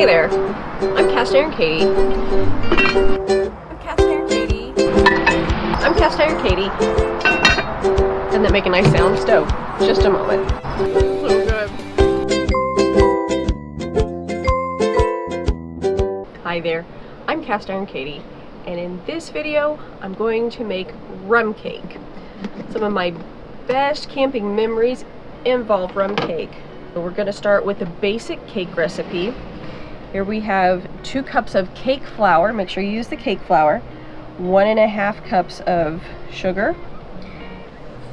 Hey there, I'm Cast Iron Katie. I'm Cast Iron Katie. I'm Cast Iron Katie. Doesn't that make a nice sound? Stove. Just a moment. So good. Hi there, I'm Cast Iron Katie, and in this video I'm going to make rum cake. Some of my best camping memories involve rum cake. So we're going to start with a basic cake recipe. Here we have 2 cups of cake flour. Make sure you use the cake flour. 1.5 cups of sugar.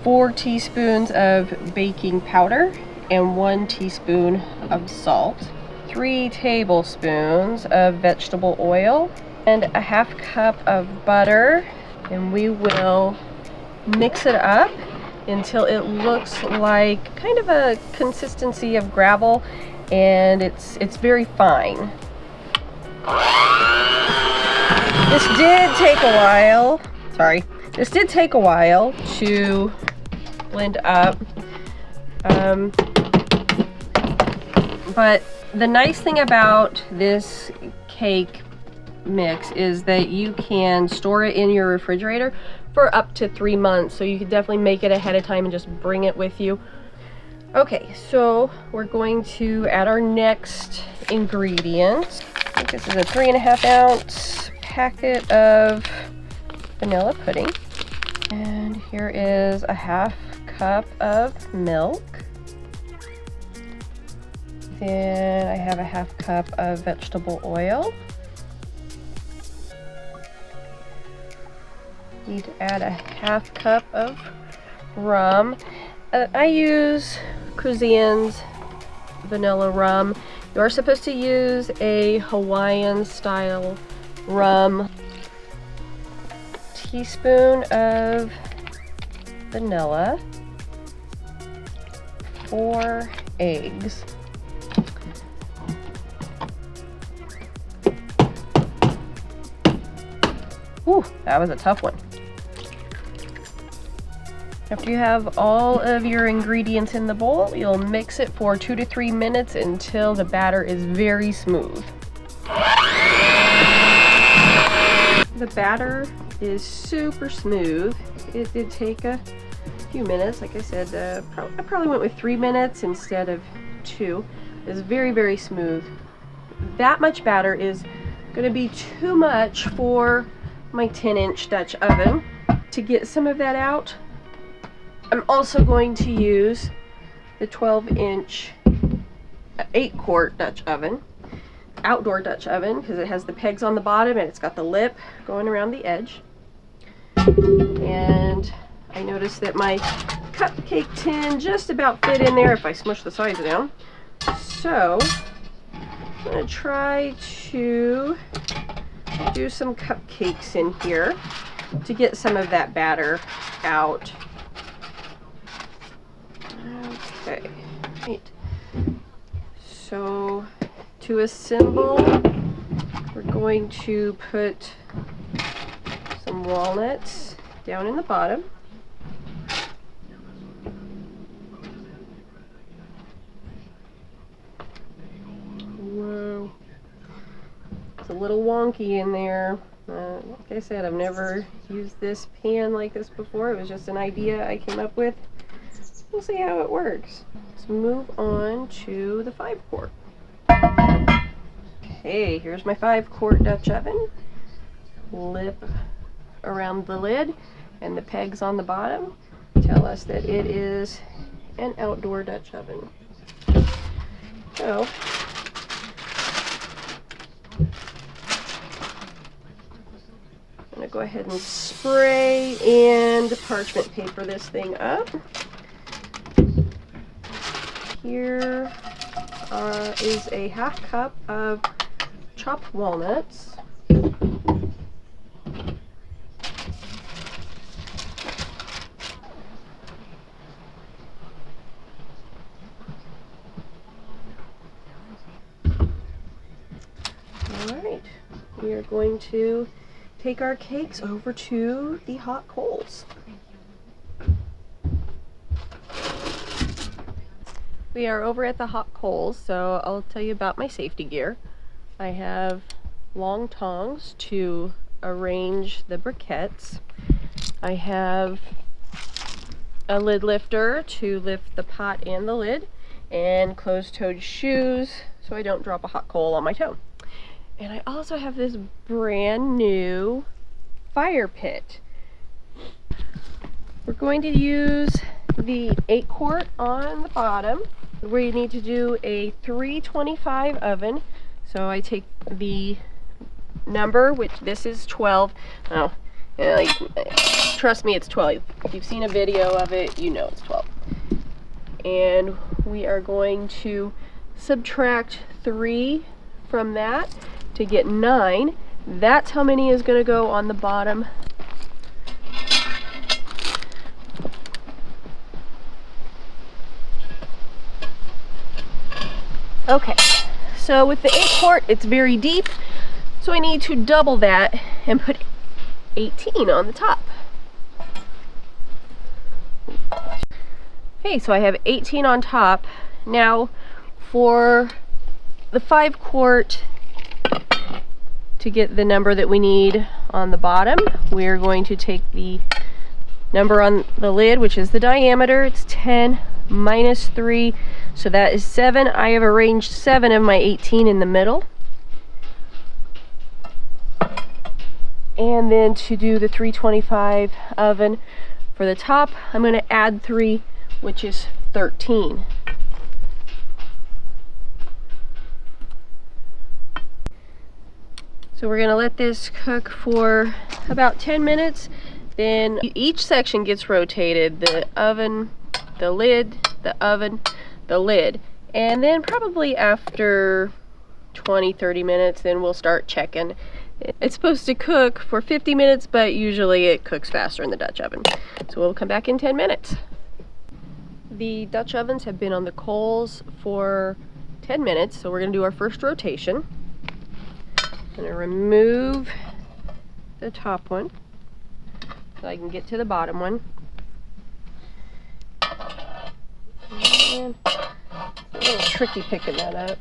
4 teaspoons of baking powder and 1 teaspoon of salt. 3 tablespoons of vegetable oil and a 1/2 cup of butter. And we will mix it up until it looks like kind of a consistency of gravel, and it's very fine. This did take a while. This did take a while to blend up. But the nice thing about this cake mix is that you can store it in your refrigerator for up to 3 months, so you can definitely make it ahead of time and just bring it with you. Okay, so we're going to add our next ingredient. I think this is a 3.5 ounce packet of vanilla pudding, and here is a 1/2 cup of milk. Then I have a 1/2 cup of vegetable oil. Need to add a 1/2 cup of rum. I use Cruzan's vanilla rum. You are supposed to use a Hawaiian-style rum. Teaspoon of vanilla. 4 eggs. Ooh, that was a tough one. After you have all of your ingredients in the bowl, you'll mix it for 2 to 3 minutes until the batter is very smooth. The batter is super smooth. It did take a few minutes. Like I said, I probably went with 3 minutes instead of 2. It's very, very smooth. That much batter is going to be too much for my 10-inch Dutch oven. To get some of that out, I'm also going to use the 12-inch 8-quart Dutch oven, outdoor Dutch oven, because it has the pegs on the bottom and it's got the lip going around the edge. And I noticed that my cupcake tin just about fit in there if I smush the sides down. So I'm going to try to do some cupcakes in here to get some of that batter out. Okay, right. So to assemble, we're going to put some walnuts down in the bottom. Whoa. It's a little wonky in there. Like I said, I've never used this pan like this before. It was just an idea I came up with. We'll see how it works. Let's move on to the 5-quart. Okay, here's my 5-quart Dutch oven. Lip around the lid and the pegs on the bottom tell us that it is an outdoor Dutch oven. So I'm going to go ahead and spray and parchment paper this thing up. Here is a 1/2 cup of chopped walnuts. Alright, we are going to take our cakes over to the hot coals. We are over at the hot coals, so I'll tell you about my safety gear. I have long tongs to arrange the briquettes. I have a lid lifter to lift the pot and the lid, and closed-toed shoes so I don't drop a hot coal on my toe. And I also have this brand new fire pit. We're going to use the 8-quart on the bottom. We need to do a 325 oven. So I take the number, which this is 12. Oh, like, trust me, it's 12. If you've seen a video of it, you know it's 12. And we are going to subtract 3 from that to get 9. That's how many is going to go on the bottom. Okay, so with the 8-quart, it's very deep, so I need to double that and put 18 on the top. Okay, so I have 18 on top. Now, for the 5-quart, to get the number that we need on the bottom, we're going to take the number on the lid, which is the diameter. It's 10 minus 3, so that is 7. I have arranged 7 of my 18 in the middle. And then to do the 325 oven for the top, I'm going to add 3, which is 13. So we're going to let this cook for about 10 minutes. Then each section gets rotated: the oven, the lid, the oven, the lid. And then probably after 20-30 minutes, then we'll start checking. It's supposed to cook for 50 minutes, but usually it cooks faster in the Dutch oven. So we'll come back in 10 minutes. The Dutch ovens have been on the coals for 10 minutes, so we're going to do our first rotation. I'm going to remove the top one so I can get to the bottom one. And it's a little tricky picking that up.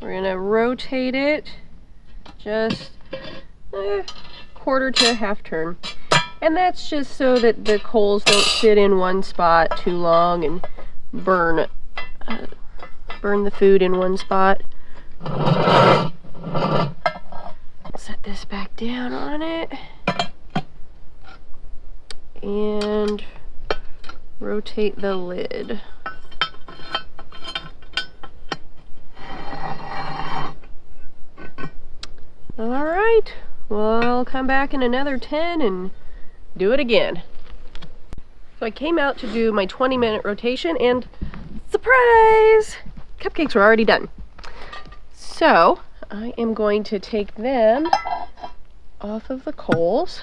We're going to rotate it just a quarter to a half turn. And that's just so that the coals don't sit in one spot too long and burn the food in one spot. Set this back down on it and rotate the lid. Alright, well, I'll come back in another 10 and do it again. So I came out to do my 20-minute rotation, and surprise! Cupcakes were already done. So I am going to take them off of the coals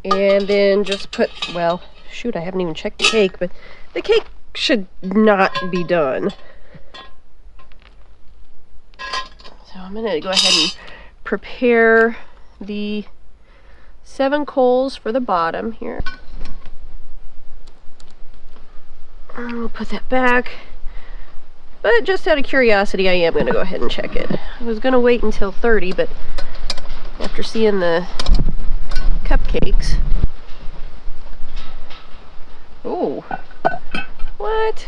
and then just put, well, shoot, I haven't even checked the cake, but the cake should not be done. So I'm going to go ahead and prepare the 7 coals for the bottom here. I'll put that back. But just out of curiosity, I am going to go ahead and check it. I was going to wait until 30, but after seeing the cupcakes... Oh, what?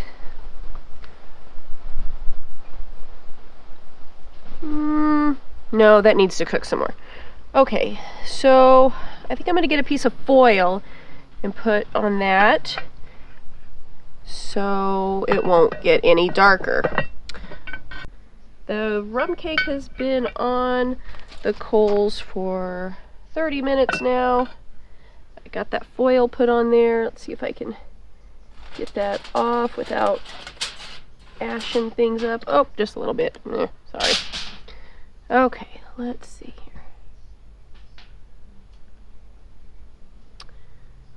No, that needs to cook some more. Okay, so I think I'm going to get a piece of foil and put on that so it won't get any darker. The rum cake has been on the coals for 30 minutes now. I got that foil put on there. Let's see if I can get that off without ashing things up. Oh, just a little bit. Sorry. Okay, let's see here.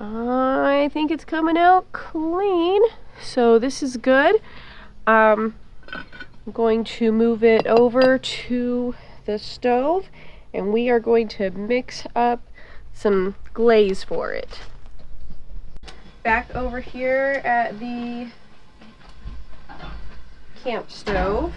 I think it's coming out clean, so this is good. I'm going to move it over to the stove, and we are going to mix up some glaze for it. Back over here at the camp stove.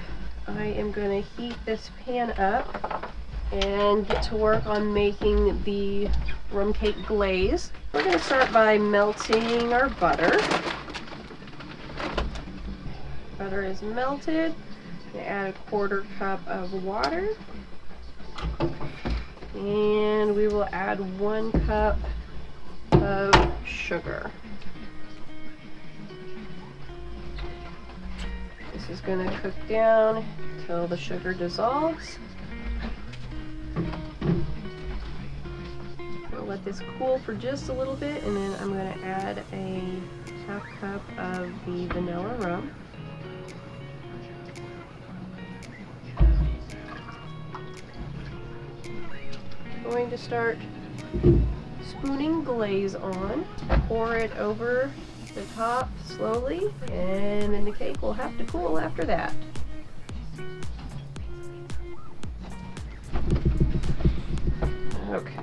I am going to heat this pan up and get to work on making the rum cake glaze. We're going to start by melting our butter. Butter is melted. I'm going to add a 1/4 cup of water. And we will add 1 cup of sugar. This is going to cook down until the sugar dissolves. I'll let this cool for just a little bit, and then I'm going to add a 1/2 cup of the vanilla rum. I'm going to start spooning glaze on, pour it over the top slowly, and then the cake will have to cool after that. Okay.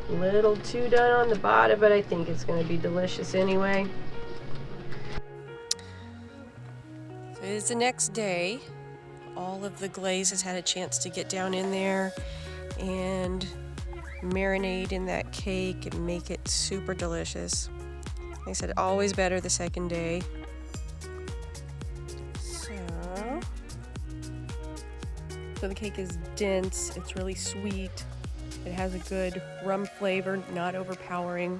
A little too done on the bottom, but I think it's going to be delicious anyway. So it is the next day. All of the glaze has had a chance to get down in there and marinate in that cake and make it super delicious. Like I said, always better the second day. So the cake is dense, it's really sweet. It has a good rum flavor, not overpowering.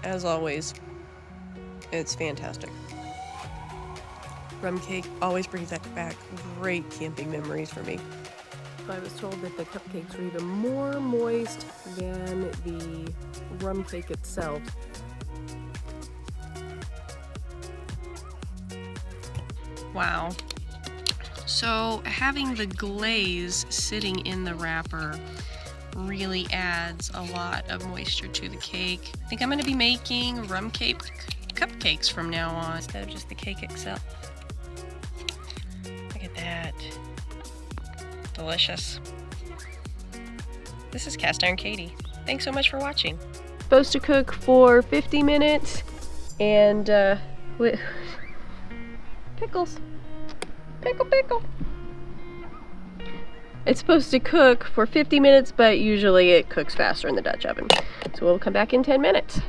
As always, it's fantastic. Rum cake always brings that back great camping memories for me. I was told that the cupcakes were even more moist than the rum cake itself. Wow. So having the glaze sitting in the wrapper really adds a lot of moisture to the cake. I think I'm going to be making rum cake cupcakes from now on instead of just the cake itself. Look at that. Delicious. This is Cast Iron Katie. Thanks so much for watching. Supposed to cook for 50 minutes and pickles. Pickle. It's supposed to cook for 50 minutes, but usually it cooks faster in the Dutch oven. So we'll come back in 10 minutes.